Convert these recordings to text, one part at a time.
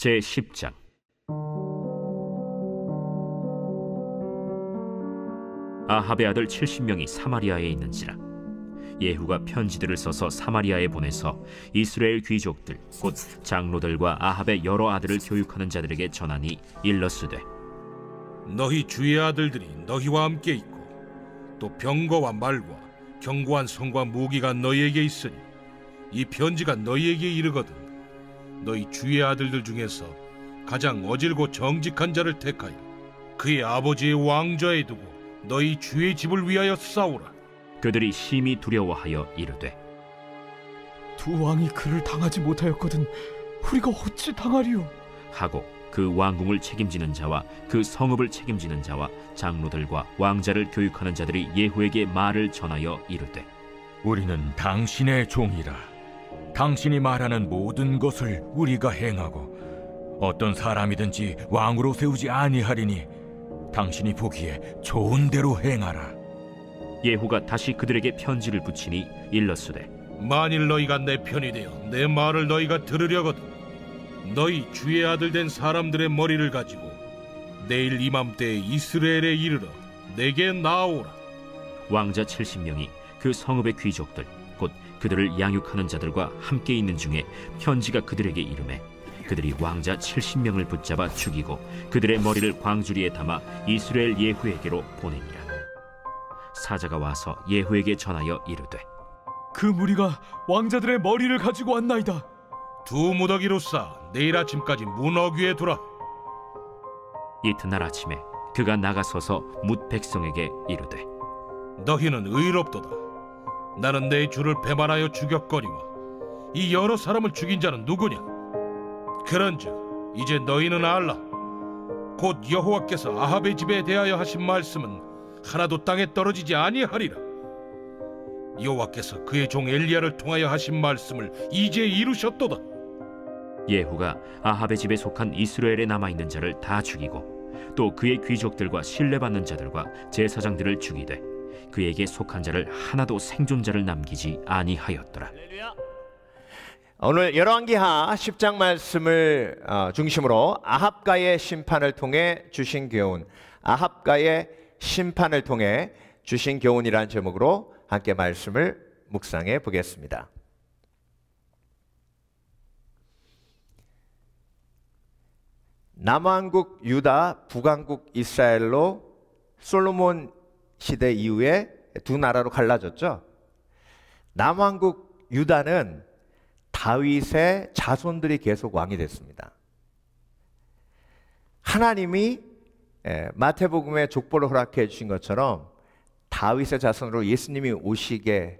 제10장. 아합의 아들 70명이 사마리아에 있는지라 예후가 편지들을 써서 사마리아에 보내서 이스라엘 귀족들 곧 장로들과 아합의 여러 아들을 교육하는 자들에게 전하니 일러스되, 너희 주의 아들들이 너희와 함께 있고 또 병거와 말과 견고한 성과 무기가 너희에게 있으니 이 편지가 너희에게 이르거든 너희 주의 아들들 중에서 가장 어질고 정직한 자를 택하여 그의 아버지의 왕좌에 두고 너희 주의 집을 위하여 싸우라. 그들이 심히 두려워하여 이르되, 두 왕이 그를 당하지 못하였거든 우리가 어찌 당하리요? 하고 그 왕궁을 책임지는 자와 그 성읍을 책임지는 자와 장로들과 왕자를 교육하는 자들이 예후에게 말을 전하여 이르되, 우리는 당신의 종이라. 당신이 말하는 모든 것을 우리가 행하고 어떤 사람이든지 왕으로 세우지 아니하리니 당신이 보기에 좋은 대로 행하라. 예후가 다시 그들에게 편지를 붙이니 일러스되, 만일 너희가 내 편이 되어 내 말을 너희가 들으려거든 너희 주의 아들 된 사람들의 머리를 가지고 내일 이맘때에 이스라엘에 이르러 내게 나아오라. 왕자 70명이 그 성읍의 귀족들 곧 그들을 양육하는 자들과 함께 있는 중에 편지가 그들에게 이르매 그들이 왕자 70명을 붙잡아 죽이고 그들의 머리를 광주리에 담아 이스라엘 예후에게로 보내니라. 사자가 와서 예후에게 전하여 이르되, 그 무리가 왕자들의 머리를 가지고 왔나이다. 두 무더기로 쌓아 내일 아침까지 문 어귀에 두라. 이튿날 아침에 그가 나가서서 뭇 백성에게 이르되, 너희는 의롭도다. 나는 내 주를 배반하여 죽였거니와 이 여러 사람을 죽인 자는 누구냐? 그런즉 이제 너희는 알라. 곧 여호와께서 아합의 집에 대하여 하신 말씀은 하나도 땅에 떨어지지 아니하리라. 여호와께서 그의 종 엘리야를 통하여 하신 말씀을 이제 이루셨도다. 예후가 아합의 집에 속한 이스라엘에 남아있는 자를 다 죽이고 또 그의 귀족들과 신뢰받는 자들과 제사장들을 죽이되 그에게 속한 자를 하나도 생존자를 남기지 아니하였더라. 오늘 열왕기하 10장 말씀을 중심으로 아합과의 심판을 통해 주신 교훈, 아합과의 심판을 통해 주신 교훈이라는 제목으로 함께 말씀을 묵상해 보겠습니다. 남왕국 유다, 북왕국 이스라엘로 솔로몬 시대 이후에 두 나라로 갈라졌죠. 남왕국 유다는 다윗의 자손들이 계속 왕이 됐습니다. 하나님이 마태복음에 족보를 허락해 주신 것처럼 다윗의 자손으로 예수님이 오시게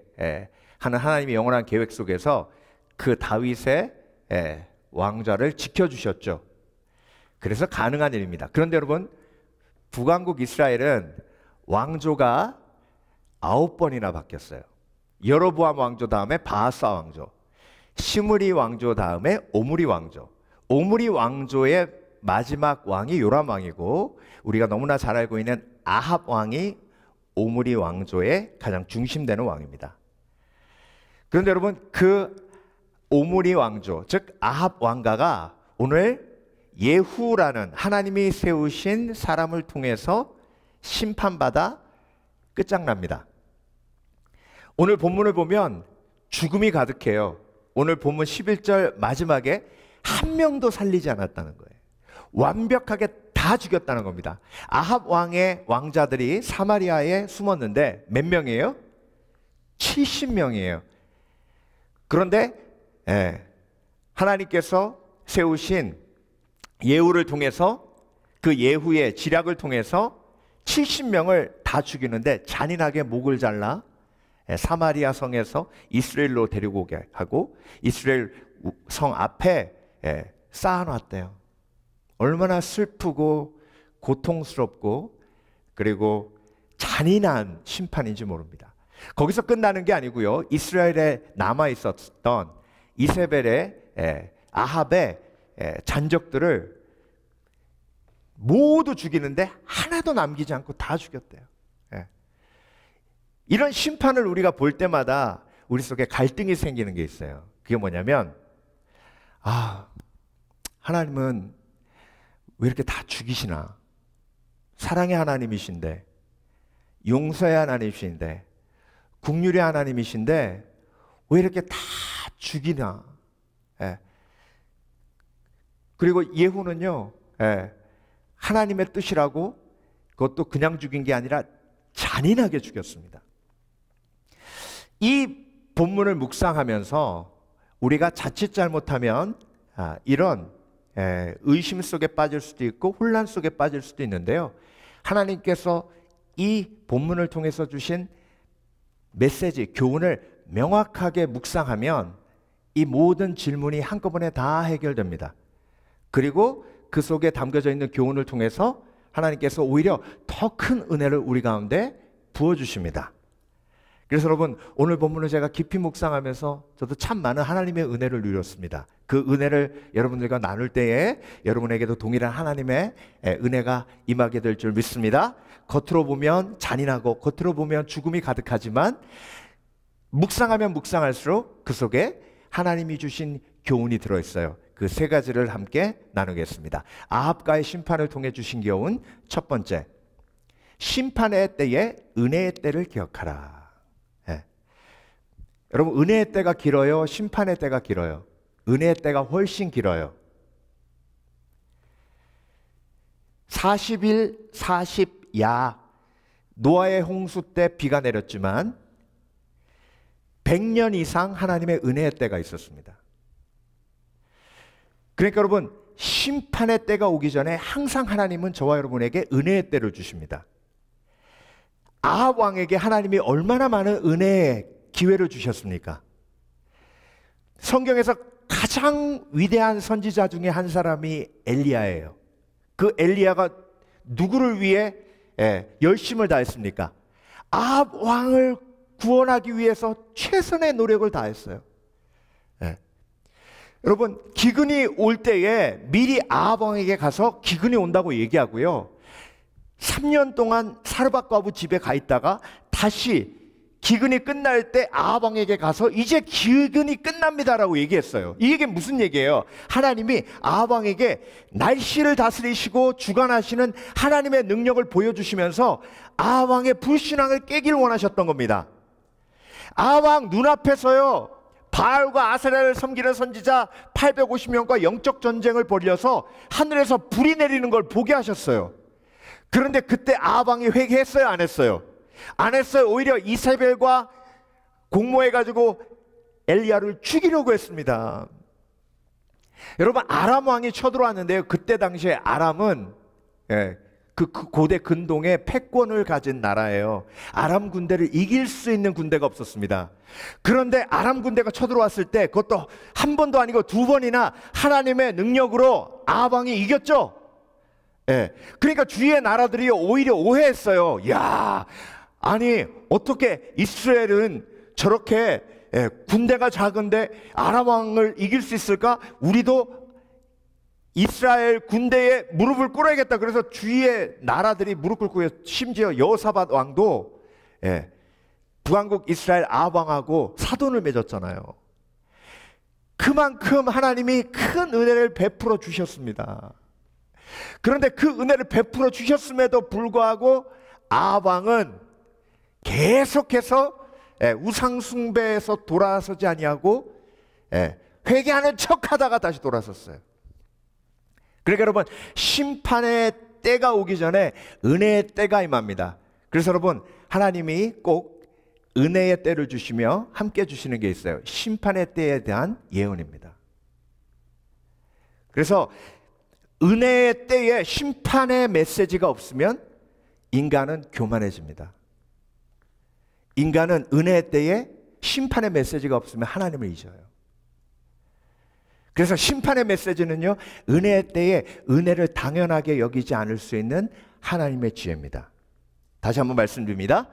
하는 하나님의 영원한 계획 속에서 그 다윗의 왕좌를 지켜주셨죠. 그래서 가능한 일입니다. 그런데 여러분, 북왕국 이스라엘은 왕조가 9번이나 바뀌었어요. 여로보암 왕조 다음에 바하사 왕조, 시므리 왕조 다음에 오므리 왕조. 오므리 왕조의 마지막 왕이 요람 왕이고 우리가 너무나 잘 알고 있는 아합 왕이 오므리 왕조의 가장 중심되는 왕입니다. 그런데 여러분, 그 오므리 왕조, 즉 아합 왕가가 오늘 예후라는 하나님이 세우신 사람을 통해서 심판받아 끝장납니다. 오늘 본문을 보면 죽음이 가득해요. 오늘 본문 11절 마지막에 한 명도 살리지 않았다는 거예요. 완벽하게 다 죽였다는 겁니다. 아합 왕의 왕자들이 사마리아에 숨었는데 몇 명이에요? 70명이에요. 그런데 하나님께서 세우신 예후를 통해서 그 예후의 지략을 통해서 70명을 다 죽이는데 잔인하게 목을 잘라 사마리아 성에서 이스라엘로 데리고 오게 하고 이스라엘 성 앞에 쌓아놨대요. 얼마나 슬프고 고통스럽고 그리고 잔인한 심판인지 모릅니다. 거기서 끝나는 게 아니고요. 이스라엘에 남아 있었던 이세벨의 아합의 잔적들을 모두 죽이는데 하나도 남기지 않고 다 죽였대요. 이런 심판을 우리가 볼 때마다 우리 속에 갈등이 생기는 게 있어요. 그게 뭐냐면 하나님은 왜 이렇게 다 죽이시나? 사랑의 하나님이신데, 용서의 하나님이신데, 긍휼의 하나님이신데 왜 이렇게 다 죽이나? 예. 그리고 예후는요, 하나님의 뜻이라고 그것도 그냥 죽인 게 아니라 잔인하게 죽였습니다. 이 본문을 묵상하면서 우리가 자칫 잘못하면 이런 의심 속에 빠질 수도 있고 혼란 속에 빠질 수도 있는데요. 하나님께서 이 본문을 통해서 주신 메시지, 교훈을 명확하게 묵상하면 이 모든 질문이 한꺼번에 다 해결됩니다. 그리고 그 속에 담겨져 있는 교훈을 통해서 하나님께서 오히려 더 큰 은혜를 우리 가운데 부어주십니다. 그래서 여러분, 오늘 본문을 제가 깊이 묵상하면서 저도 참 많은 하나님의 은혜를 누렸습니다. 그 은혜를 여러분들과 나눌 때에 여러분에게도 동일한 하나님의 은혜가 임하게 될 줄 믿습니다. 겉으로 보면 잔인하고 겉으로 보면 죽음이 가득하지만 묵상하면 묵상할수록 그 속에 하나님이 주신 교훈이 들어있어요. 그 세 가지를 함께 나누겠습니다. 아합과의 심판을 통해 주신 교훈 첫 번째, 심판의 때에 은혜의 때를 기억하라. 여러분, 은혜의 때가 길어요? 심판의 때가 길어요? 은혜의 때가 훨씬 길어요. 40일 40야 노아의 홍수 때 비가 내렸지만 100년 이상 하나님의 은혜의 때가 있었습니다. 그러니까 여러분, 심판의 때가 오기 전에 항상 하나님은 저와 여러분에게 은혜의 때를 주십니다. 아합 왕에게 하나님이 얼마나 많은 은혜의 기회를 주셨습니까? 성경에서 가장 위대한 선지자 중에 한 사람이 엘리야예요. 그 엘리야가 누구를 위해 열심을 다했습니까? 아합 왕을 구원하기 위해서 최선의 노력을 다했어요. 여러분, 기근이 올 때에 미리 아합 왕에게 가서 기근이 온다고 얘기하고요, 3년 동안 사르밧 과부 집에 가 있다가 다시 기근이 끝날 때 아합 왕에게 가서 이제 기근이 끝납니다라고 얘기했어요. 이게 무슨 얘기예요? 하나님이 아합 왕에게 날씨를 다스리시고 주관하시는 하나님의 능력을 보여주시면서 아합 왕의 불신앙을 깨길 원하셨던 겁니다. 아합 왕 눈앞에서요, 바알과 아세라를 섬기는 선지자 850명과 영적 전쟁을 벌여서 하늘에서 불이 내리는 걸 보게 하셨어요. 그런데 그때 아합 왕이 회개했어요, 안 했어요? 안 했어요. 오히려 이세벨과 공모해가지고 엘리야를 죽이려고 했습니다. 여러분, 아람 왕이 쳐들어왔는데요, 그때 당시에 아람은 그 고대 근동의 패권을 가진 나라예요. 아람 군대를 이길 수 있는 군대가 없었습니다. 그런데 아람 군대가 쳐들어왔을 때 그것도 한 번도 아니고 두 번이나 하나님의 능력으로 아합 왕이 이겼죠. 그러니까 주위의 나라들이 오히려 오해했어요. 야, 아니 어떻게 이스라엘은 저렇게 군대가 작은데 아람 왕을 이길 수 있을까? 우리도 이스라엘 군대에 무릎을 꿇어야겠다. 그래서 주위의 나라들이 무릎 꿇고, 심지어 여호사밧 왕도 북왕국 이스라엘 아합 왕하고 사돈을 맺었잖아요. 그만큼 하나님이 큰 은혜를 베풀어 주셨습니다. 그런데 그 은혜를 베풀어 주셨음에도 불구하고 아합 왕은 계속해서 우상 숭배에서 돌아서지 아니하고 회개하는 척하다가 다시 돌아섰어요. 그러니까 여러분, 심판의 때가 오기 전에 은혜의 때가 임합니다. 그래서 여러분, 하나님이 꼭 은혜의 때를 주시며 함께 주시는 게 있어요. 심판의 때에 대한 예언입니다. 그래서 은혜의 때에 심판의 메시지가 없으면 인간은 교만해집니다. 인간은 은혜의 때에 심판의 메시지가 없으면 하나님을 잊어요. 그래서 심판의 메시지는요, 은혜의 때에 은혜를 당연하게 여기지 않을 수 있는 하나님의 지혜입니다. 다시 한번 말씀드립니다.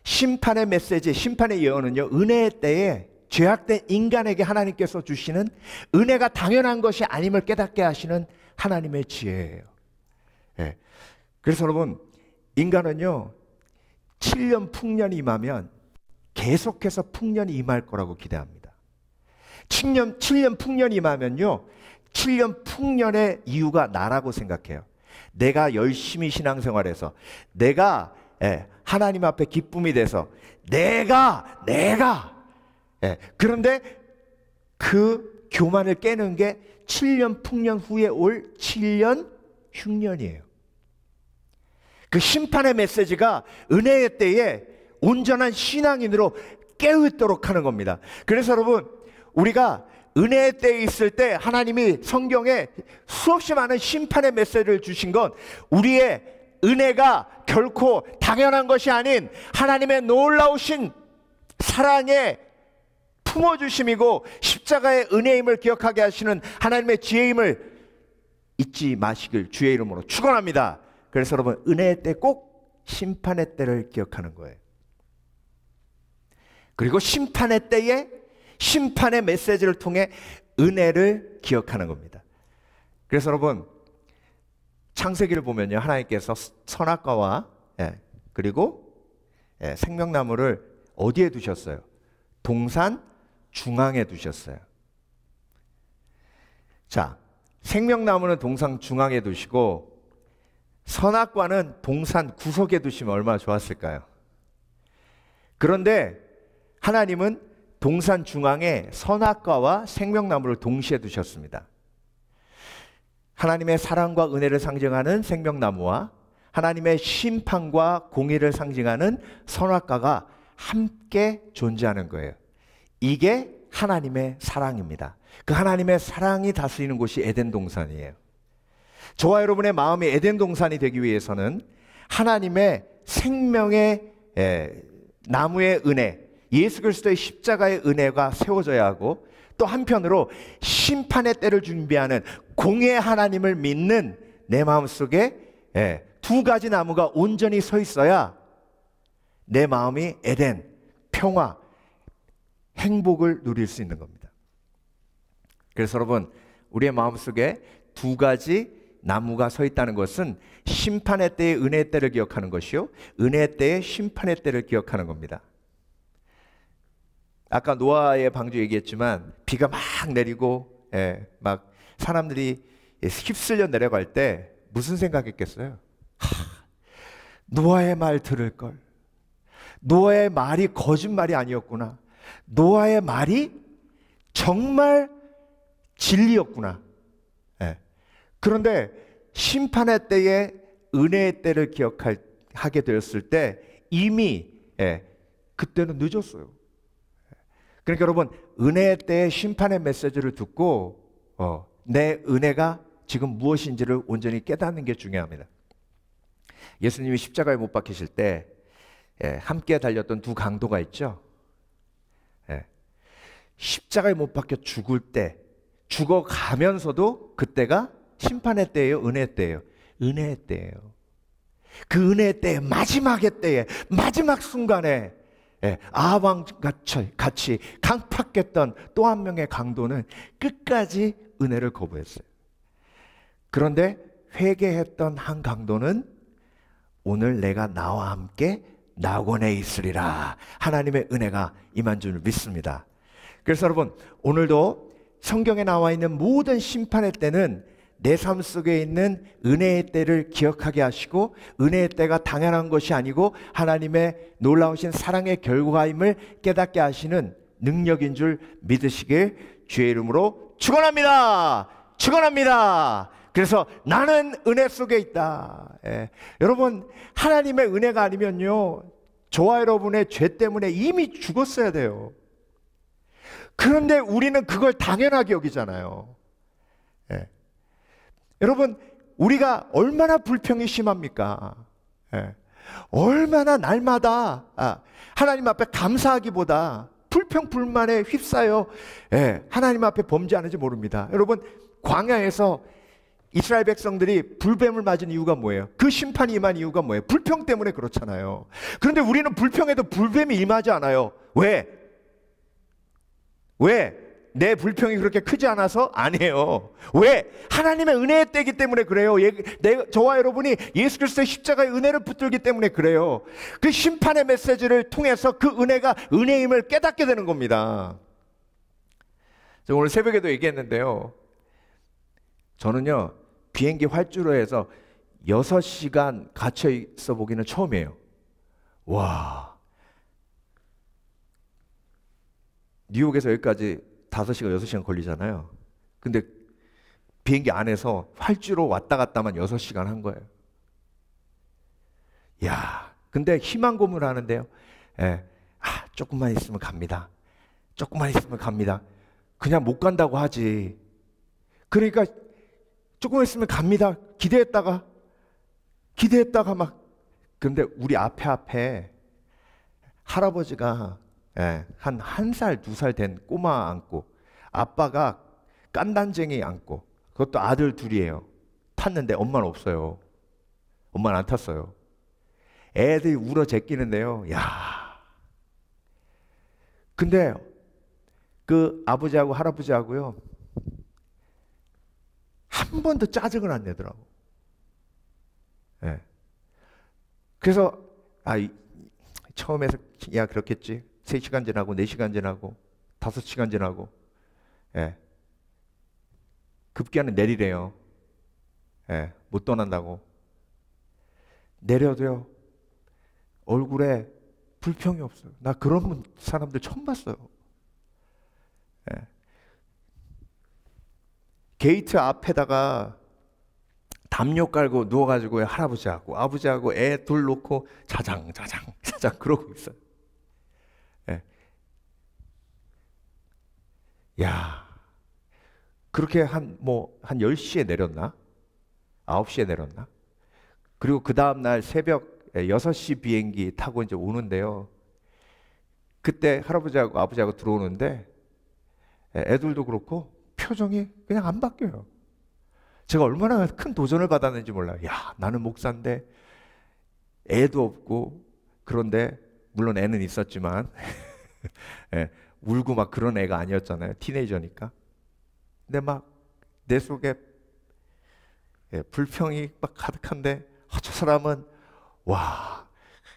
심판의 메시지, 심판의 예언은요, 은혜의 때에 죄악된 인간에게 하나님께서 주시는 은혜가 당연한 것이 아님을 깨닫게 하시는 하나님의 지혜예요. 그래서 여러분, 인간은요, 7년 풍년이 임하면 계속해서 풍년이 임할 거라고 기대합니다. 7년 풍년이 임하면요, 7년 풍년의 이유가 나라고 생각해요. 내가 열심히 신앙생활해서, 내가 하나님 앞에 기쁨이 돼서, 내가 그런데 그 교만을 깨는 게 7년 풍년 후에 올 7년 흉년이에요. 그 심판의 메시지가 은혜의 때에 온전한 신앙인으로 깨어있도록 하는 겁니다. 그래서 여러분, 우리가 은혜의 때에 있을 때 하나님이 성경에 수없이 많은 심판의 메시지를 주신 건 우리의 은혜가 결코 당연한 것이 아닌 하나님의 놀라우신 사랑의 품어주심이고 십자가의 은혜임을 기억하게 하시는 하나님의 지혜임을 잊지 마시길 주의 이름으로 축원합니다. 그래서 여러분, 은혜의 때 꼭 심판의 때를 기억하는 거예요. 그리고 심판의 때에 심판의 메시지를 통해 은혜를 기억하는 겁니다. 그래서 여러분, 창세기를 보면요, 하나님께서 선악과와 그리고 생명나무를 어디에 두셨어요? 동산 중앙에 두셨어요. 자, 생명나무는 동산 중앙에 두시고 선악과는 동산 구석에 두시면 얼마나 좋았을까요? 그런데 하나님은 동산 중앙에 선악과와 생명나무를 동시에 두셨습니다. 하나님의 사랑과 은혜를 상징하는 생명나무와 하나님의 심판과 공의를 상징하는 선악과가 함께 존재하는 거예요. 이게 하나님의 사랑입니다. 그 하나님의 사랑이 다스리는 곳이 에덴 동산이에요. 저와 여러분의 마음이 에덴 동산이 되기 위해서는 하나님의 생명의 나무의 은혜, 예수 그리스도의 십자가의 은혜가 세워져야 하고, 또 한편으로 심판의 때를 준비하는 공의 하나님을 믿는 내 마음속에 두 가지 나무가 온전히 서 있어야 내 마음이 에덴, 평화, 행복을 누릴 수 있는 겁니다. 그래서 여러분, 우리의 마음속에 두 가지 나무가 서 있다는 것은 심판의 때의 은혜의 때를 기억하는 것이요, 은혜의 때의 심판의 때를 기억하는 겁니다. 아까 노아의 방주 얘기했지만 비가 막 내리고 막 사람들이 휩쓸려 내려갈 때 무슨 생각했겠어요? 노아의 말 들을 걸. 노아의 말이 거짓말이 아니었구나. 노아의 말이 정말 진리였구나. 그런데 심판의 때에 은혜의 때를 기억하게 되었을 때 이미 그때는 늦었어요. 그러니까 여러분, 은혜의 때에 심판의 메시지를 듣고 내 은혜가 지금 무엇인지를 온전히 깨닫는 게 중요합니다. 예수님이 십자가에 못 박히실 때 함께 달렸던 두 강도가 있죠. 십자가에 못 박혀 죽을 때, 죽어가면서도 그때가 심판의 때예요, 은혜의 때예요? 은혜의 때예요. 그 은혜의 때에, 마지막의 때에, 마지막 순간에 아합같이 강팍했던 또 한 명의 강도는 끝까지 은혜를 거부했어요. 그런데 회개했던 한 강도는 오늘 내가 나와 함께 낙원에 있으리라, 하나님의 은혜가 임한 줄 믿습니다. 그래서 여러분, 오늘도 성경에 나와 있는 모든 심판의 때는 내 삶 속에 있는 은혜의 때를 기억하게 하시고, 은혜의 때가 당연한 것이 아니고 하나님의 놀라우신 사랑의 결과임을 깨닫게 하시는 능력인 줄 믿으시길 주의 이름으로 축원합니다. 축원합니다. 그래서 나는 은혜 속에 있다. 여러분, 하나님의 은혜가 아니면요, 저와 여러분의 죄 때문에 이미 죽었어야 돼요. 그런데 우리는 그걸 당연하게 여기잖아요. 여러분, 우리가 얼마나 불평이 심합니까? 얼마나 날마다 하나님 앞에 감사하기보다 불평 불만에 휩싸여 하나님 앞에 범죄하는지 모릅니다. 여러분, 광야에서 이스라엘 백성들이 불뱀을 맞은 이유가 뭐예요? 그 심판이 임한 이유가 뭐예요? 불평 때문에 그렇잖아요. 그런데 우리는 불평해도 불뱀이 임하지 않아요. 왜? 내 불평이 그렇게 크지 않아서? 아니에요. 왜? 하나님의 은혜의 때이기 때문에 그래요. 저와 여러분이 예수 그리스도의 십자가의 은혜를 붙들기 때문에 그래요. 그 심판의 메시지를 통해서 그 은혜가 은혜임을 깨닫게 되는 겁니다. 오늘 새벽에도 얘기했는데요, 저는요 비행기 활주로에서 6시간 갇혀 있어 보기는 처음이에요. 와, 뉴욕에서 여기까지 5시간 6시간 걸리잖아요. 근데 비행기 안에서 활주로 왔다 갔다만 6시간 한 거예요. 야, 근데 희망 고문을 하는데요. 예, 조금만 있으면 갑니다. 조금만 있으면 갑니다. 그냥 못 간다고 하지. 그러니까 조금만 있으면 갑니다. 기대했다가 막. 근데 우리 앞에 할아버지가 한 1살, 2살 된 꼬마 안고, 아빠가 깐단쟁이 안고, 그것도 아들 둘이에요. 탔는데 엄마는 없어요. 엄마는 안 탔어요. 애들이 울어 제끼는데요. 야. 근데 그 아버지하고 할아버지하고요, 한 번도 짜증을 안 내더라고. 예. 그래서 처음에서 야 그렇겠지. 3시간 지나고 4시간 지나고 5시간 지나고, 예. 급기야는 내리래요. 예. 못 떠난다고. 내려도요 얼굴에 불평이 없어요. 나 그런 사람들 처음 봤어요. 예. 게이트 앞에다가 담요 깔고 누워가지고 할아버지하고 아버지하고 애 둘 놓고 자장 그러고 있어요. 예. 야, 그렇게 한 10시에 내렸나? 9시에 내렸나? 그리고 그 다음날 새벽 6시 비행기 타고 이제 오는데요. 그때 할아버지하고 아버지하고 들어오는데 애들도 그렇고 표정이 그냥 안 바뀌어요. 제가 얼마나 큰 도전을 받았는지 몰라요. 야, 나는 목사인데 애도 없고, 그런데 물론 애는 있었지만 예, 울고 막 그런 애가 아니었잖아요. 티네이저니까. 근데 막 내 속에 불평이 막 가득한데 저 사람은 와.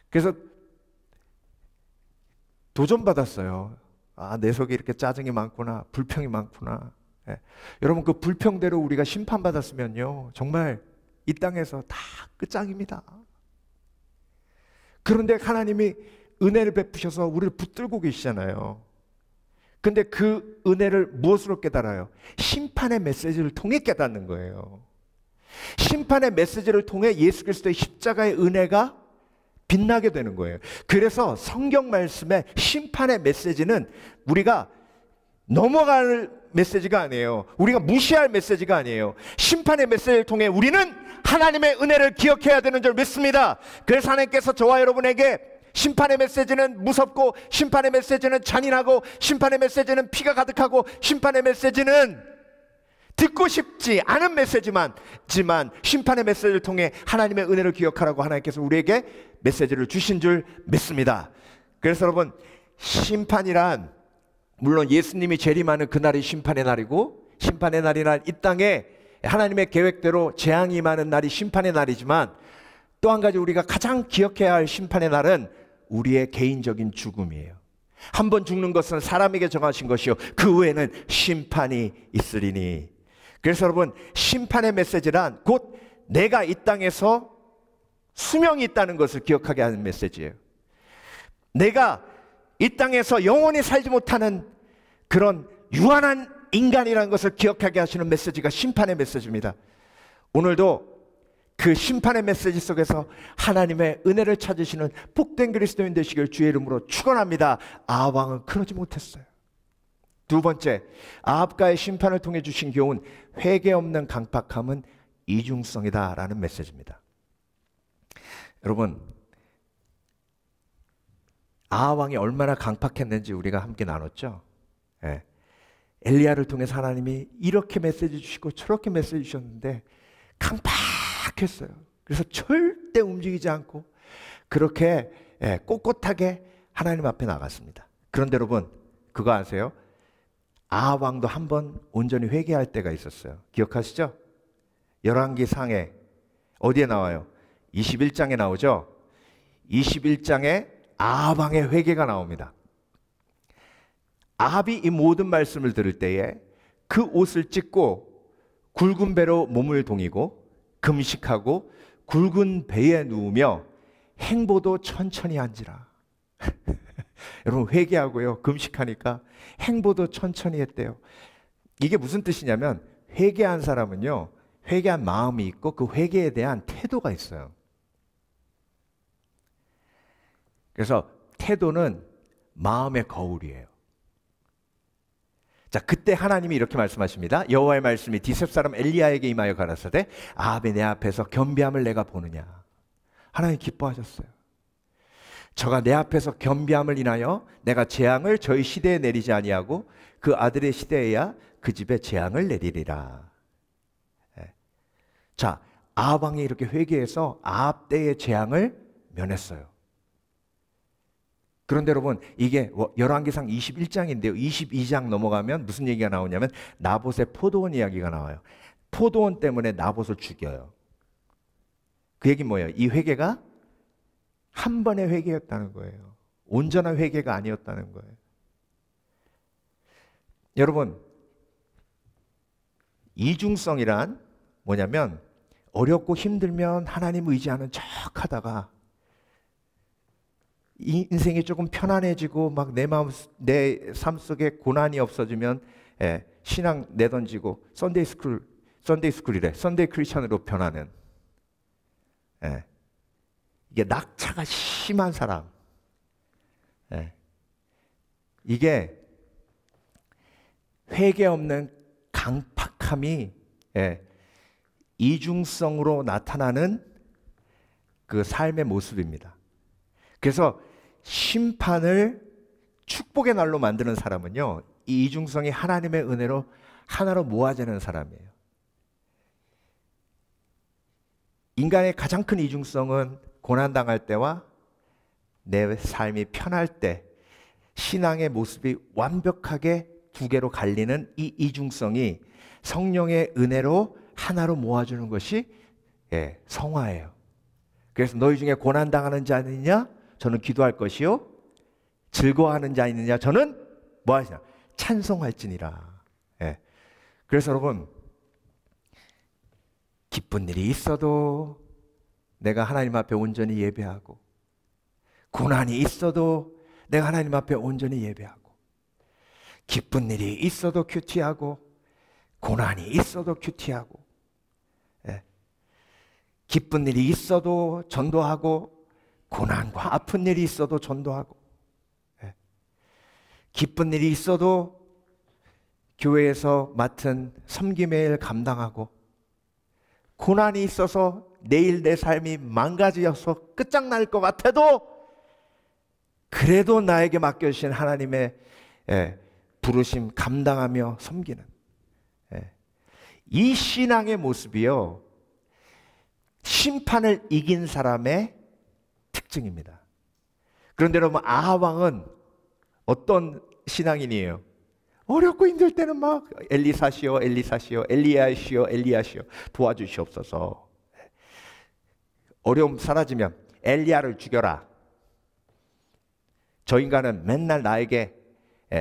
그래서 도전받았어요. 내 속에 이렇게 짜증이 많구나, 불평이 많구나. 예. 여러분, 그 불평대로 우리가 심판받았으면요 정말 이 땅에서 다 끝장입니다. 그런데 하나님이 은혜를 베푸셔서 우리를 붙들고 계시잖아요. 근데 그 은혜를 무엇으로 깨달아요? 심판의 메시지를 통해 깨닫는 거예요. 심판의 메시지를 통해 예수 그리스도의 십자가의 은혜가 빛나게 되는 거예요. 그래서 성경 말씀의 심판의 메시지는 우리가 넘어갈 메시지가 아니에요. 우리가 무시할 메시지가 아니에요. 심판의 메시지를 통해 우리는 하나님의 은혜를 기억해야 되는 줄 믿습니다. 그래서 하나님께서 저와 여러분에게 심판의 메시지는 무섭고, 심판의 메시지는 잔인하고, 심판의 메시지는 피가 가득하고, 심판의 메시지는 듣고 싶지 않은 메시지만 심판의 메시지를 통해 하나님의 은혜를 기억하라고 하나님께서 우리에게 메시지를 주신 줄 믿습니다. 그래서 여러분, 심판이란 물론 예수님이 재림하는 그날이 심판의 날이고, 심판의 날이란 이 땅에 하나님의 계획대로 재앙이 임하는 날이 심판의 날이지만, 또 한 가지 우리가 가장 기억해야 할 심판의 날은 우리의 개인적인 죽음이에요. 한 번 죽는 것은 사람에게 정하신 것이요 그 후에는 심판이 있으리니. 그래서 여러분, 심판의 메시지란 곧 내가 이 땅에서 수명이 있다는 것을 기억하게 하는 메시지예요. 내가 이 땅에서 영원히 살지 못하는 그런 유한한 인간이라는 것을 기억하게 하시는 메시지가 심판의 메시지입니다. 오늘도 그 심판의 메시지 속에서 하나님의 은혜를 찾으시는 복된 그리스도인 되시길 주의 이름으로 축원합니다. 아합 왕은 그러지 못했어요. 두 번째, 아합과의 심판을 통해 주신 교훈, 회개 없는 강팍함은 이중성이다라는 메시지입니다. 여러분, 아합 왕이 얼마나 강팍했는지 우리가 함께 나눴죠. 예. 엘리야를 통해서 하나님이 이렇게 메시지 주시고 저렇게 메시지 주셨는데 강팍했어요. 그래서 절대 움직이지 않고 그렇게 꼿꼿하게 하나님 앞에 나갔습니다. 그런데 여러분, 그거 아세요? 아합 왕도 한번 온전히 회개할 때가 있었어요. 기억하시죠? 열왕기상에 어디에 나와요? 21장에 나오죠? 21장에 아합 왕의 회개가 나옵니다. 아합이 이 모든 말씀을 들을 때에 그 옷을 찢고 굵은 배로 몸을 동이고 금식하고 굵은 배에 누우며 행보도 천천히 한지라. 여러분, 회개하고요, 금식하니까 행보도 천천히 했대요. 이게 무슨 뜻이냐면, 회개한 사람은요, 회개한 마음이 있고 그 회개에 대한 태도가 있어요. 그래서 태도는 마음의 거울이에요. 자, 그때 하나님이 이렇게 말씀하십니다. 여호와의 말씀이 디셉 사람 엘리야에게 임하여 가라사대, 아합이 내 앞에서 겸비함을 내가 보느냐. 하나님 기뻐하셨어요. 저가 내 앞에서 겸비함을 인하여 내가 재앙을 저희 시대에 내리지 아니하고 그 아들의 시대에야 그 집에 재앙을 내리리라. 자, 아합 왕이 이렇게 회개해서 아합 때의 재앙을 면했어요. 그런데 여러분, 이게 열왕기상 21장인데요. 22장 넘어가면 무슨 얘기가 나오냐면 나봇의 포도원 이야기가 나와요. 포도원 때문에 나봇을 죽여요. 그 얘기는 뭐예요? 이 회개가 한 번의 회개였다는 거예요. 온전한 회개가 아니었다는 거예요. 여러분, 이중성이란 뭐냐면, 어렵고 힘들면 하나님 의지하는 척 하다가 이 인생이 조금 편안해지고 막 내 삶 속에 고난이 없어지면 신앙 내던지고 선데이 크리스천으로 변하는, 이게 낙차가 심한 사람, 이게 회개 없는 강팍함이 이중성으로 나타나는 그 삶의 모습입니다. 그래서 심판을 축복의 날로 만드는 사람은요, 이 이중성이 하나님의 은혜로 하나로 모아지는 사람이에요. 인간의 가장 큰 이중성은 고난당할 때와 내 삶이 편할 때 신앙의 모습이 완벽하게 두 개로 갈리는 이 이중성이 성령의 은혜로 하나로 모아주는 것이 성화예요. 그래서 너희 중에 고난당하는 자 있느냐? 저는 기도할 것이요. 즐거워하는 자 있느냐? 저는 뭐 하시냐? 찬송할지니라. 그래서 여러분, 기쁜 일이 있어도 내가 하나님 앞에 온전히 예배하고, 고난이 있어도 내가 하나님 앞에 온전히 예배하고, 기쁜 일이 있어도 큐티하고, 고난이 있어도 큐티하고, 기쁜 일이 있어도 전도하고, 고난과 아픈 일이 있어도 전도하고, 기쁜 일이 있어도 교회에서 맡은 섬김의 일 감당하고, 고난이 있어서 내일 내 삶이 망가져서 끝장날 것 같아도 그래도 나에게 맡겨주신 하나님의 부르심 감당하며 섬기는 이 신앙의 모습이요, 심판을 이긴 사람의 특징입니다. 그런데 여러분, 아합 왕은 어떤 신앙인이에요? 어렵고 힘들 때는 막 엘리사시오, 엘리사시오, 엘리야시오, 엘리야시오 도와주시옵소서. 어려움 사라지면 엘리야를 죽여라. 저 인간은 맨날 나에게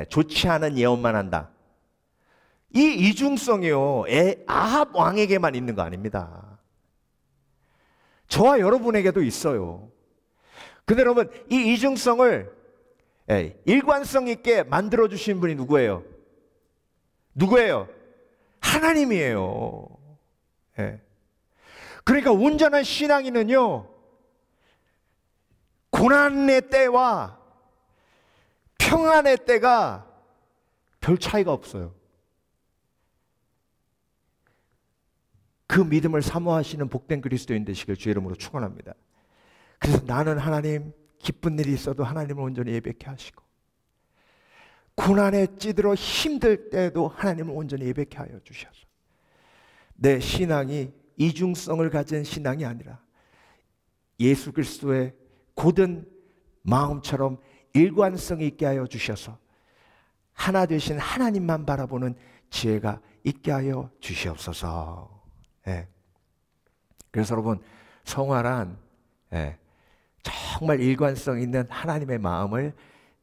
좋지 않은 예언만 한다. 이 이중성이요, 아합 왕에게만 있는 거 아닙니다. 저와 여러분에게도 있어요. 근데 여러분, 이 이중성을 일관성 있게 만들어주신 분이 누구예요? 누구예요? 하나님이에요. 그러니까 온전한 신앙인은요, 고난의 때와 평안의 때가 별 차이가 없어요. 그 믿음을 사모하시는 복된 그리스도인 되시길 주의 이름으로 축원합니다. 그래서 나는 하나님, 기쁜 일이 있어도 하나님을 온전히 예배케 하시고, 고난에 찌들어 힘들 때도 하나님을 온전히 예배케 하여 주셔서 내 신앙이 이중성을 가진 신앙이 아니라 예수 그리스도의 고든 마음처럼 일관성 있게 하여 주셔서 하나 되신 하나님만 바라보는 지혜가 있게 하여 주시옵소서. 그래서 여러분, 성화란 정말 일관성 있는 하나님의 마음을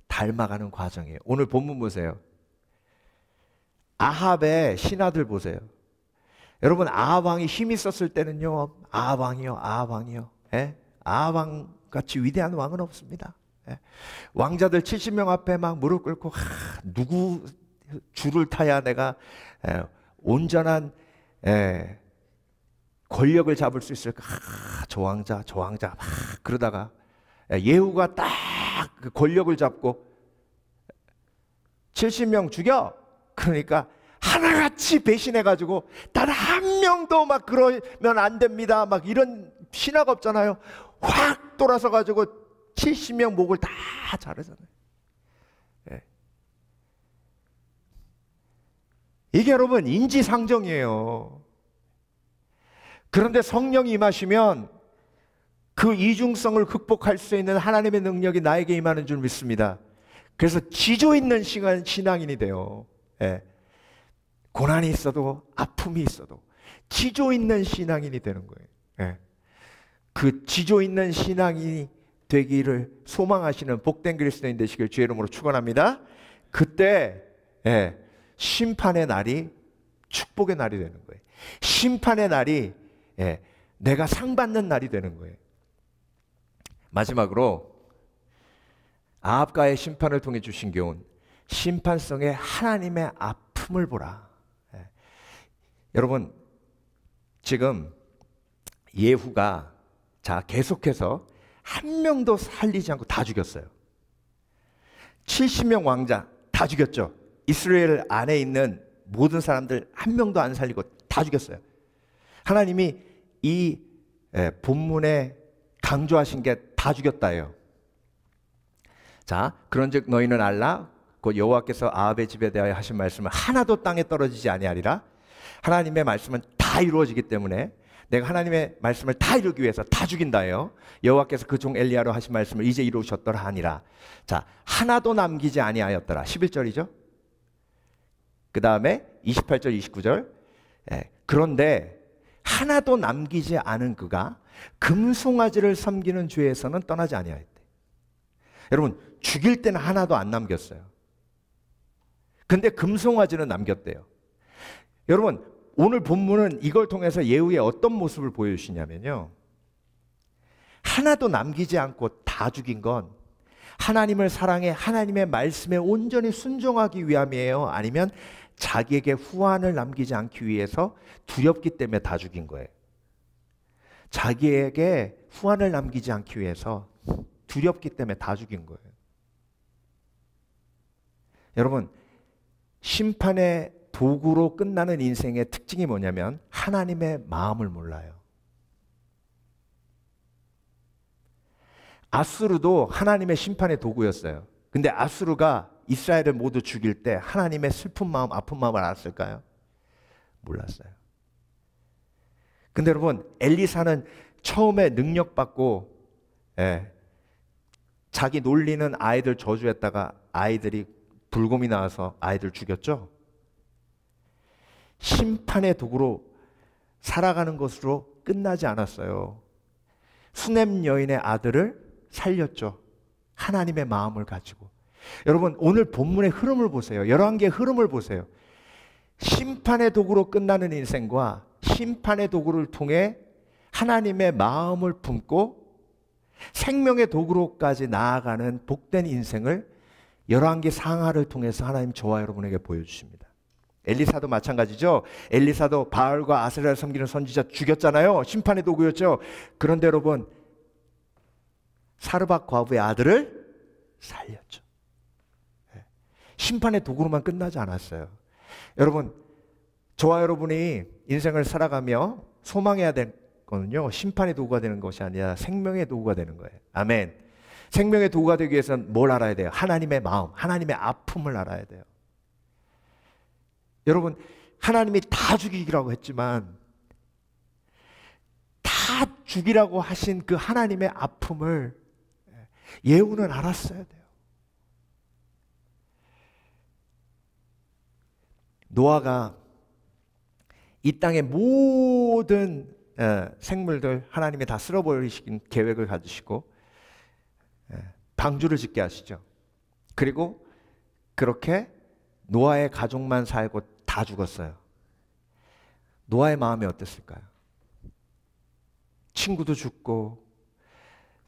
닮아가는 과정이에요. 오늘 본문 보세요. 아합의 신하들 보세요. 여러분 아합 왕이 힘이 있었을 때는요, 아합 왕이요. 예? 아합 왕 같이 위대한 왕은 없습니다. 예? 왕자들 70명 앞에 막 무릎 꿇고 누구 줄을 타야 내가 온전한 권력을 잡을 수 있을까? 저 왕자 막 그러다가 예후가 딱 그 권력을 잡고 70명 죽여. 그러니까 하나같이 배신해가지고 단 한 명도 막 그러면 안 됩니다. 막 이런 신화가 없잖아요. 확 돌아서 가지고 70명 목을 다 자르잖아요. 예. 이게 여러분 인지상정이에요. 그런데 성령이 임하시면 그 이중성을 극복할 수 있는 하나님의 능력이 나에게 임하는 줄 믿습니다. 그래서 지조 있는 신앙인이 돼요. 예. 고난이 있어도 아픔이 있어도 지조 있는 신앙인이 되는 거예요. 예. 그 지조 있는 신앙인이 되기를 소망하시는 복된 그리스도인 되시길 주의 이름으로 축원합니다. 그때 심판의 날이 축복의 날이 되는 거예요. 심판의 날이 내가 상 받는 날이 되는 거예요. 마지막으로 아합과의 심판을 통해 주신 교훈, 심판성의 하나님의 아픔을 보라. 여러분 지금 예후가 계속해서 한 명도 살리지 않고 다 죽였어요. 70명 왕자 다 죽였죠. 이스라엘 안에 있는 모든 사람들 한 명도 안 살리고 다 죽였어요. 하나님이 이 본문에 강조하신 게 다 죽였다예요. 자, 그런즉 너희는 알라 곧 여호와께서 아합의 집에 대하여 하신 말씀은 하나도 땅에 떨어지지 아니하리라. 하나님의 말씀은 다 이루어지기 때문에 내가 하나님의 말씀을 다 이루기 위해서 다 죽인다예요. 여호와께서 그 종 엘리야로 하신 말씀을 이제 이루셨더라 하니라. 자, 하나도 남기지 아니하였더라. 11절이죠. 그 다음에 28절 29절. 그런데 하나도 남기지 않은 그가 금송아지를 섬기는 죄에서는 떠나지 아니하였대. 여러분 죽일 때는 하나도 안 남겼어요. 근데 금송아지는 남겼대요. 여러분 오늘 본문은 이걸 통해서 예후의 어떤 모습을 보여주시냐면요, 하나도 남기지 않고 다 죽인 건 하나님을 사랑해 하나님의 말씀에 온전히 순종하기 위함이에요? 아니면 자기에게 후환을 남기지 않기 위해서 두렵기 때문에 다 죽인 거예요? 자기에게 후환을 남기지 않기 위해서 두렵기 때문에 다 죽인 거예요. 여러분 심판의 도구로 끝나는 인생의 특징이 뭐냐면 하나님의 마음을 몰라요. 아수르도 하나님의 심판의 도구였어요. 근데 아수르가 이스라엘을 모두 죽일 때 하나님의 슬픈 마음, 아픈 마음을 알았을까요? 몰랐어요. 근데 여러분 엘리사는 처음에 능력받고 자기 놀리는 아이들 저주했다가 아이들이 불곰이 나와서 아이들 죽였죠. 심판의 도구로 살아가는 것으로 끝나지 않았어요. 수넴 여인의 아들을 살렸죠. 하나님의 마음을 가지고. 여러분 오늘 본문의 흐름을 보세요. 열왕기의 흐름을 보세요. 심판의 도구로 끝나는 인생과 심판의 도구를 통해 하나님의 마음을 품고 생명의 도구로까지 나아가는 복된 인생을 열왕기 상하를 통해서 하나님 저와 여러분에게 보여주십니다. 엘리사도 마찬가지죠. 엘리사도 바알과 아세라를 섬기는 선지자 죽였잖아요. 심판의 도구였죠. 그런데 여러분 사르밧 과부의 아들을 살렸죠. 심판의 도구로만 끝나지 않았어요. 여러분 저와 여러분이 인생을 살아가며 소망해야 될 거는요, 심판의 도구가 되는 것이 아니라 생명의 도구가 되는 거예요. 아멘. 생명의 도구가 되기 위해서는 뭘 알아야 돼요? 하나님의 마음, 하나님의 아픔을 알아야 돼요. 여러분 하나님이 다 죽이라고 했지만 다 죽이라고 하신 그 하나님의 아픔을 예후는 알았어야 돼요. 노아가 이 땅의 모든 생물들 하나님이 다 쓸어버리신 계획을 가지시고 방주를 짓게 하시죠. 그리고 그렇게 노아의 가족만 살고 다 죽었어요. 노아의 마음이 어땠을까요? 친구도 죽고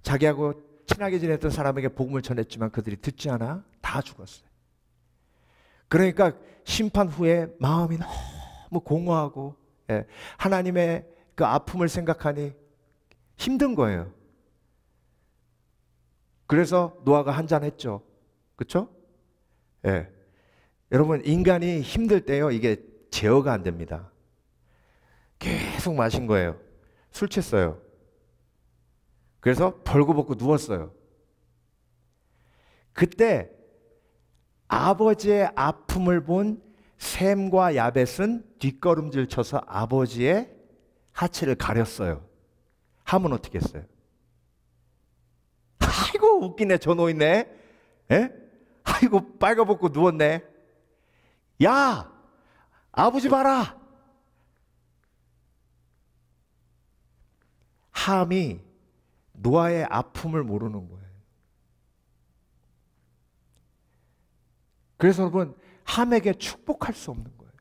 자기하고 친하게 지냈던 사람에게 복음을 전했지만 그들이 듣지 않아 다 죽었어요. 그러니까 심판 후에 마음이 너무 공허하고 하나님의 그 아픔을 생각하니 힘든 거예요. 그래서 노아가 한잔했죠. 그렇죠? 여러분, 인간이 힘들 때요, 이게 제어가 안 됩니다. 계속 마신 거예요. 술 취했어요. 그래서 벌거벗고 누웠어요. 그때 아버지의 아픔을 본 셈과 야벳은 뒷걸음질 쳐서 아버지의 하체를 가렸어요. 함은 어떻게 했어요? 아이고 웃기네, 저 노인네. 아이고 빨가벗고 누웠네. 야, 아버지 봐라. 함이 노아의 아픔을 모르는 거예요. 그래서 여러분, 함에게 축복할 수 없는 거예요.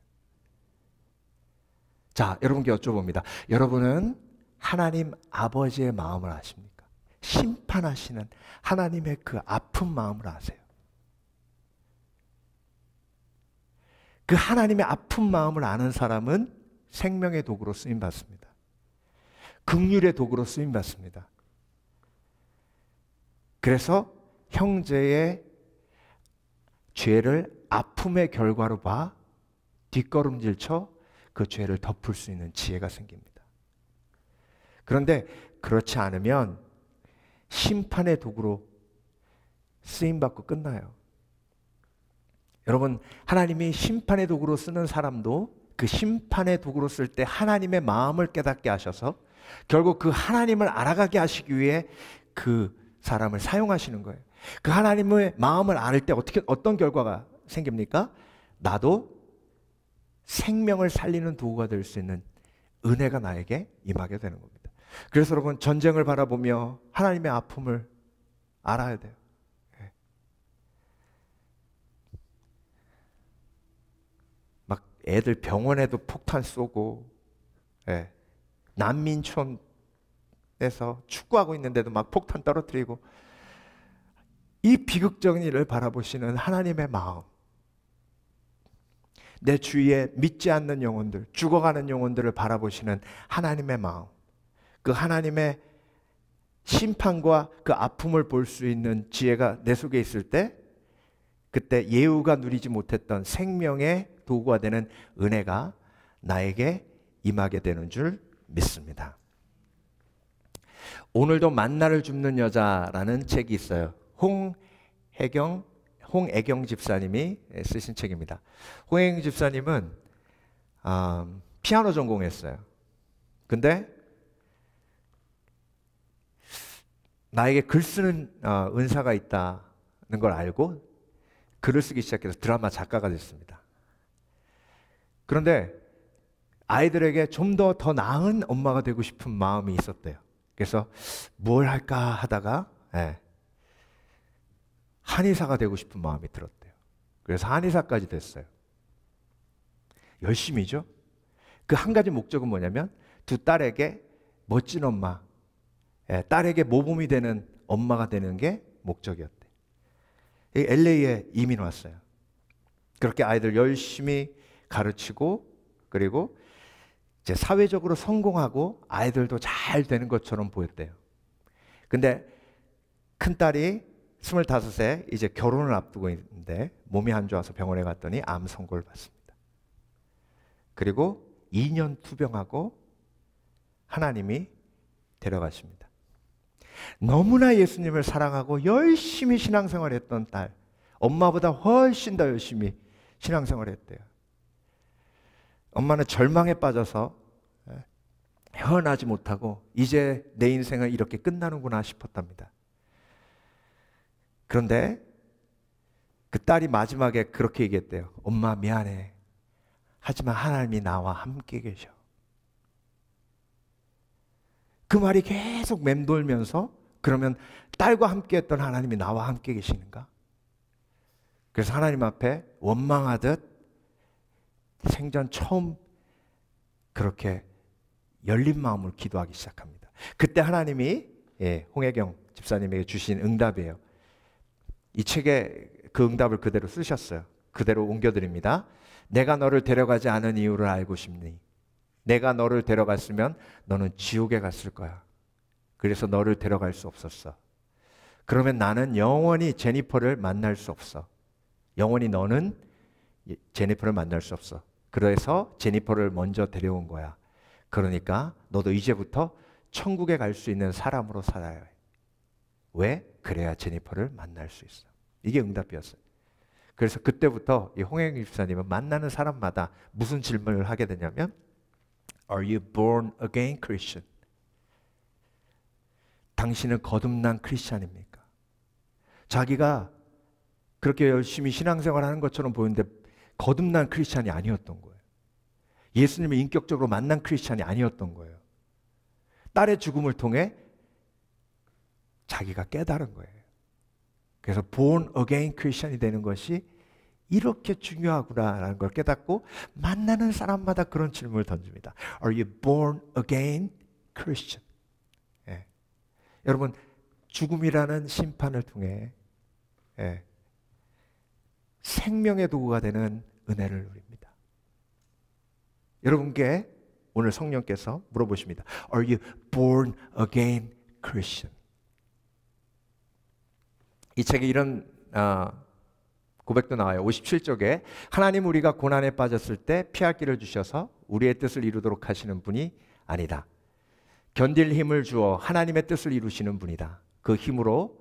자, 여러분께 여쭤봅니다. 여러분은 하나님 아버지의 마음을 아십니까? 심판하시는 하나님의 그 아픈 마음을 아세요? 그 하나님의 아픈 마음을 아는 사람은 생명의 도구로 쓰임받습니다. 긍휼의 도구로 쓰임받습니다. 그래서 형제의 죄를 아픔의 결과로 봐 뒷걸음질쳐 그 죄를 덮을 수 있는 지혜가 생깁니다. 그런데 그렇지 않으면 심판의 도구로 쓰임받고 끝나요. 여러분, 하나님이 심판의 도구로 쓰는 사람도 그 심판의 도구로 쓸 때 하나님의 마음을 깨닫게 하셔서 결국 그 하나님을 알아가게 하시기 위해 그 사람을 사용하시는 거예요. 그 하나님의 마음을 알 때 어떤 결과가 생깁니까? 나도 생명을 살리는 도구가 될 수 있는 은혜가 나에게 임하게 되는 겁니다. 그래서 여러분, 전쟁을 바라보며 하나님의 아픔을 알아야 돼요. 막 애들 병원에도 폭탄 쏘고, 난민촌에서 축구하고 있는데도 막 폭탄 떨어뜨리고, 이 비극적인 일을 바라보시는 하나님의 마음, 내 주위에 믿지 않는 영혼들, 죽어가는 영혼들을 바라보시는 하나님의 마음, 그 하나님의 심판과 그 아픔을 볼 수 있는 지혜가 내 속에 있을 때, 그때 예후가 누리지 못했던 생명의 도구가 되는 은혜가 나에게 임하게 되는 줄 믿습니다. 오늘도 만나를 줍는 여자라는 책이 있어요. 홍애경 집사님이 쓰신 책입니다. 홍애경 집사님은 피아노 전공했어요. 근데 나에게 글 쓰는 은사가 있다는 걸 알고 글을 쓰기 시작해서 드라마 작가가 됐습니다. 그런데 아이들에게 좀 더 나은 엄마가 되고 싶은 마음이 있었대요. 그래서 뭘 할까 하다가 한의사가 되고 싶은 마음이 들었대요. 그래서 한의사까지 됐어요. 열심히죠. 그 한 가지 목적은 뭐냐면 두 딸에게 멋진 엄마, 딸에게 모범이 되는 엄마가 되는 게 목적이었대요. LA에 이민 왔어요. 그렇게 아이들 열심히 가르치고, 그리고 이제 사회적으로 성공하고 아이들도 잘 되는 것처럼 보였대요. 근데 큰 딸이 25세 이제 결혼을 앞두고 있는데 몸이 안 좋아서 병원에 갔더니 암 선고를 받습니다. 그리고 2년 투병하고 하나님이 데려가십니다. 너무나 예수님을 사랑하고 열심히 신앙생활했던 딸, 엄마보다 훨씬 더 열심히 신앙생활했대요. 엄마는 절망에 빠져서 헤어나지 못하고 이제 내 인생은 이렇게 끝나는구나 싶었답니다. 그런데 그 딸이 마지막에 그렇게 얘기했대요. 엄마 미안해. 하지만 하나님이 나와 함께 계셔. 그 말이 계속 맴돌면서, 그러면 딸과 함께 했던 하나님이 나와 함께 계시는가? 그래서 하나님 앞에 원망하듯 생전 처음 그렇게 열린 마음으로 기도하기 시작합니다. 그때 하나님이 홍혜경 집사님에게 주신 응답이에요. 이 책에 그 응답을 그대로 쓰셨어요. 그대로 옮겨드립니다. 내가 너를 데려가지 않은 이유를 알고 싶니? 내가 너를 데려갔으면 너는 지옥에 갔을 거야. 그래서 너를 데려갈 수 없었어. 그러면 나는 영원히 제니퍼를 만날 수 없어. 영원히 너는 제니퍼를 만날 수 없어. 그래서 제니퍼를 먼저 데려온 거야. 그러니까 너도 이제부터 천국에 갈 수 있는 사람으로 살아야 해. 왜? 그래야 제니퍼를 만날 수 있어. 이게 응답이었어요. 그래서 그때부터 이 홍혜경 집사님은 만나는 사람마다 무슨 질문을 하게 되냐면 Are you born again Christian? 당신은 거듭난 크리스찬입니까? 자기가 그렇게 열심히 신앙생활하는 것처럼 보이는데 거듭난 크리스찬이 아니었던 거예요. 예수님을 인격적으로 만난 크리스찬이 아니었던 거예요. 딸의 죽음을 통해 자기가 깨달은 거예요. 그래서 born again 크리스찬이 되는 것이 이렇게 중요하구나라는 걸 깨닫고 만나는 사람마다 그런 질문을 던집니다. Are you born again Christian? 예. 여러분 죽음이라는 심판을 통해 생명의 도구가 되는 은혜를 누립니다. 여러분께 오늘 성령께서 물어보십니다. Are you born again Christian? 이 책에 이런 고백도 나와요. 57쪽에 하나님 우리가 고난에 빠졌을 때 피할 길을 주셔서 우리의 뜻을 이루도록 하시는 분이 아니다. 견딜 힘을 주어 하나님의 뜻을 이루시는 분이다. 그 힘으로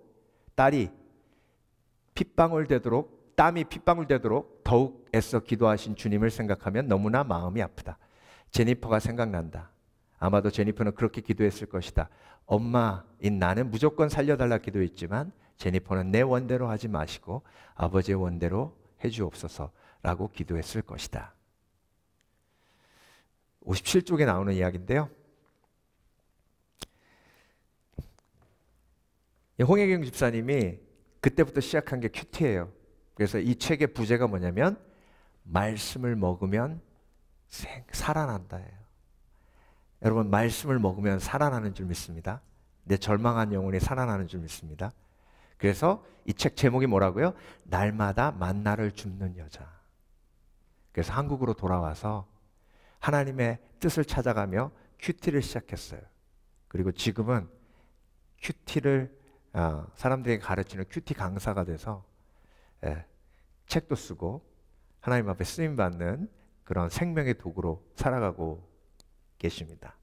땀이 핏방울 되도록 더욱 애써 기도하신 주님을 생각하면 너무나 마음이 아프다. 제니퍼가 생각난다. 아마도 제니퍼는 그렇게 기도했을 것이다. 엄마인 나는 무조건 살려달라 기도했지만 제니퍼는 내 원대로 하지 마시고 아버지의 원대로 해주옵소서라고 기도했을 것이다. 57쪽에 나오는 이야기인데요. 홍혜경 집사님이 그때부터 시작한 게 큐티예요. 그래서 이 책의 부제가 뭐냐면 말씀을 먹으면 살아난다예요. 여러분 말씀을 먹으면 살아나는 줄 믿습니다. 내 절망한 영혼이 살아나는 줄 믿습니다. 그래서 이 책 제목이 뭐라고요? 날마다 만나를 줍는 여자. 그래서 한국으로 돌아와서 하나님의 뜻을 찾아가며 큐티를 시작했어요. 그리고 지금은 큐티를 사람들에게 가르치는 큐티 강사가 돼서 책도 쓰고 하나님 앞에 쓰임받는 그런 생명의 도구로 살아가고 계십니다.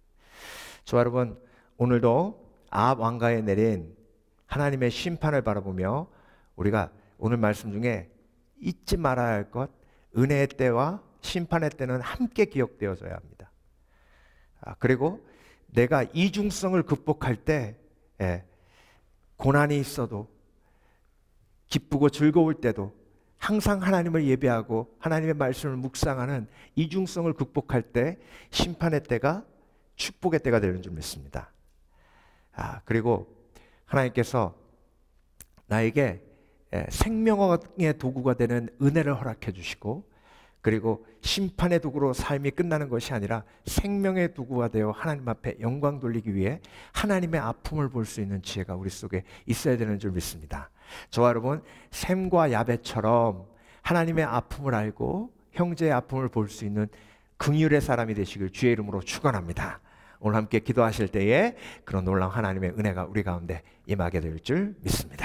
저와 여러분 오늘도 아합 왕가에 내린 하나님의 심판을 바라보며 우리가 오늘 말씀 중에 잊지 말아야 할 것, 은혜의 때와 심판의 때는 함께 기억되어져야 합니다. 그리고 내가 이중성을 극복할 때 고난이 있어도 기쁘고 즐거울 때도 항상 하나님을 예배하고 하나님의 말씀을 묵상하는 이중성을 극복할 때 심판의 때가 축복의 때가 되는 줄 믿습니다. 그리고 하나님께서 나에게 생명의 도구가 되는 은혜를 허락해 주시고 그리고 심판의 도구로 삶이 끝나는 것이 아니라 생명의 도구가 되어 하나님 앞에 영광 돌리기 위해 하나님의 아픔을 볼 수 있는 지혜가 우리 속에 있어야 되는 줄 믿습니다. 저와 여러분 샘과 야벳처럼 하나님의 아픔을 알고 형제의 아픔을 볼 수 있는 긍휼의 사람이 되시길 주의 이름으로 축원합니다. 오늘 함께 기도하실 때에 그런 놀라운 하나님의 은혜가 우리 가운데 임하게 될 줄 믿습니다.